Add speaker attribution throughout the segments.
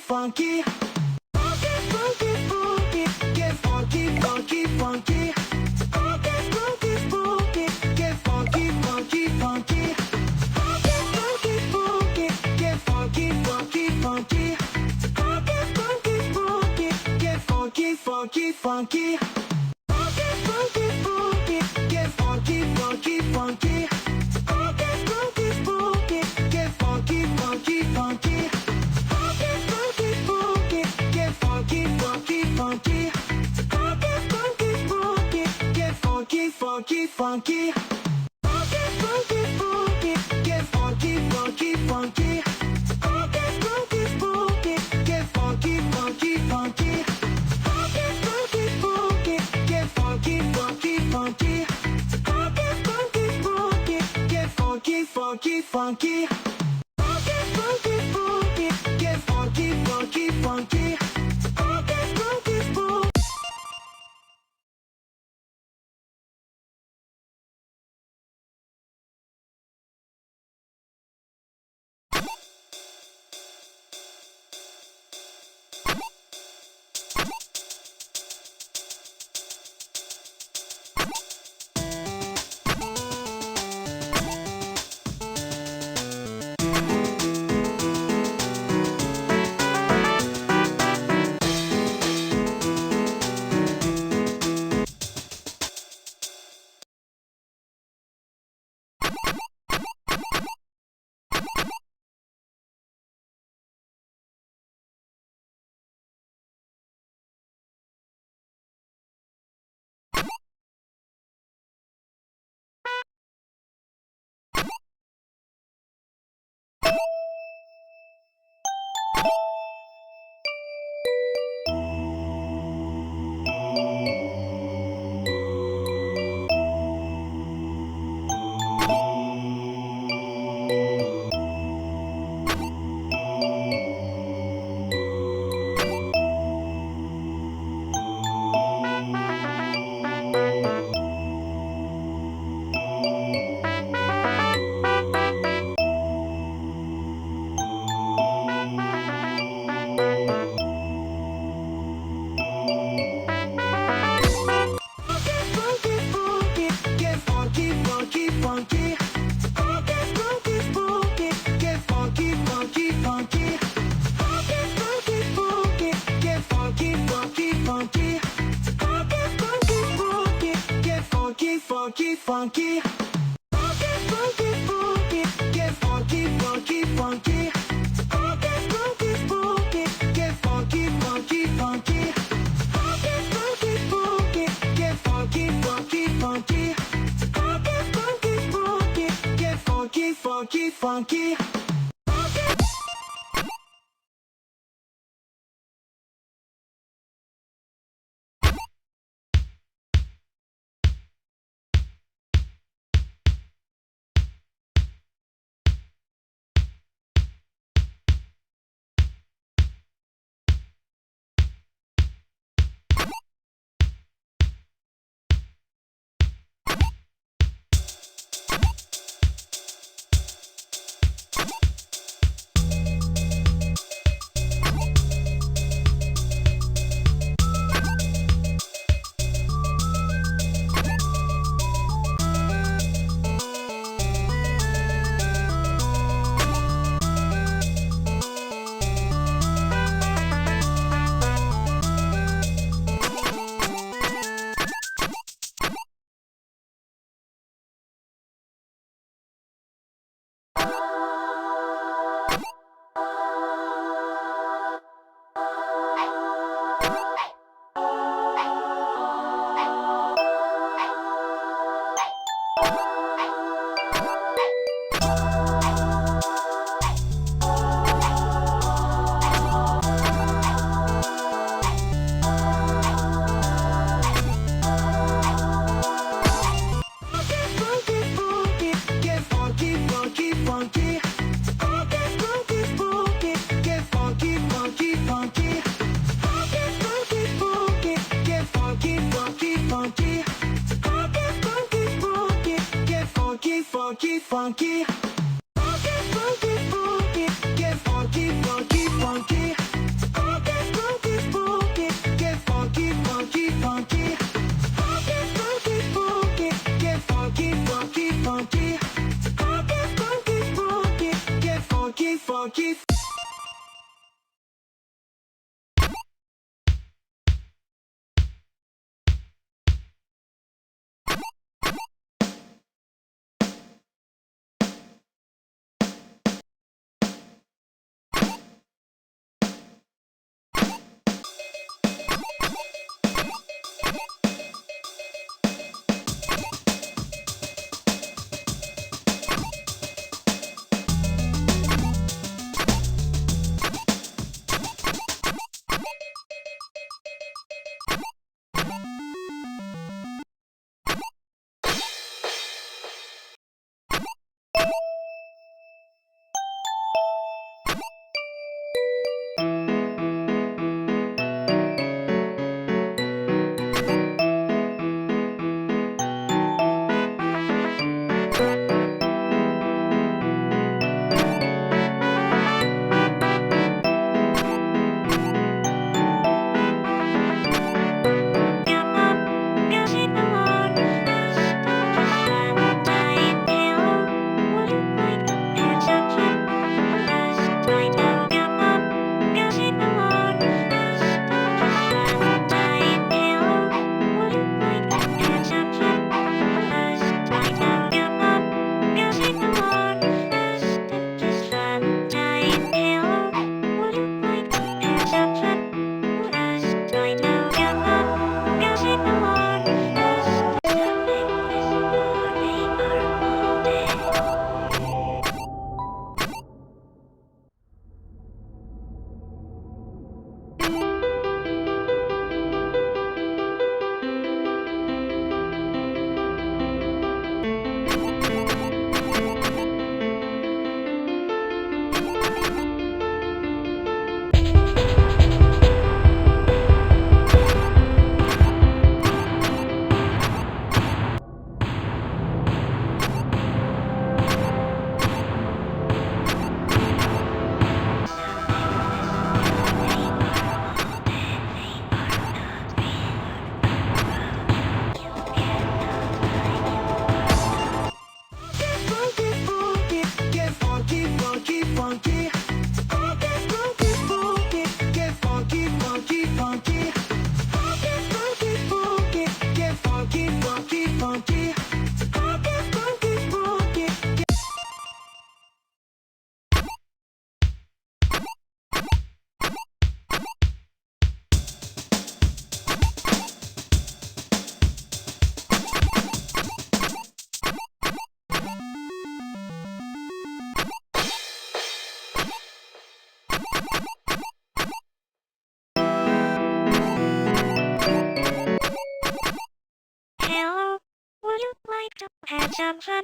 Speaker 1: funky. Funky, funky, funky, get funky, funky, funky. Funky, funky, funky, get funky, funky, funky. Funky, funky, funky, get funky, funky, funky. Funky, funky, funky, get funky, funky, funky. Funky, funky, funky, get funky, funky, funky. Funky, funky, funky, get funky, funky, funky. Funky, funky, funky, get funky, funky, funky. Funky, funky, funky, get funky, funky, funky. Funky, funky, funky, get funky, funky, funky. Funky, funky, funky, get funky, funky, funky. Funky, funky, funky, get funky, funky, funky. Funky, funky, funky, get funky, funky, funky. Funky, funky, funky, get funky, funky, funky. Funky, funky, funky. Funky, funky, get funky, funky, funky. Funky, funky, funky, get funky, funky, funky. Funky, funky, funky, get funky, funky, funky. Funky, funky, funky, get funky, funky, funky. Funky, funky, funky, get funky, funky, funky. Funky, funky, funky, get funky, funky, funky. Funky, funky, funky, get funky, funky, funky. Funky, funky, funky, get funky, funky, funky. funky, funky. Funky, funky, funky. Get funky, funky, funky. funky. Sprunki, Sprunki, get funky, funky, funky. Sprunki, Sprunki, Sprunki, get funky, funky, funky. Sprunki, Sprunki, Sprunki, get funky, funky, funky. Sprunki, Sprunki, Sprunki, get
Speaker 2: Hello, would you like to have some fun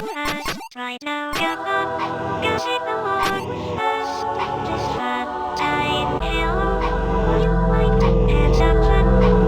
Speaker 2: with us right now? Come on, go sing along with us. This fun time. Hello, would you like to have some fun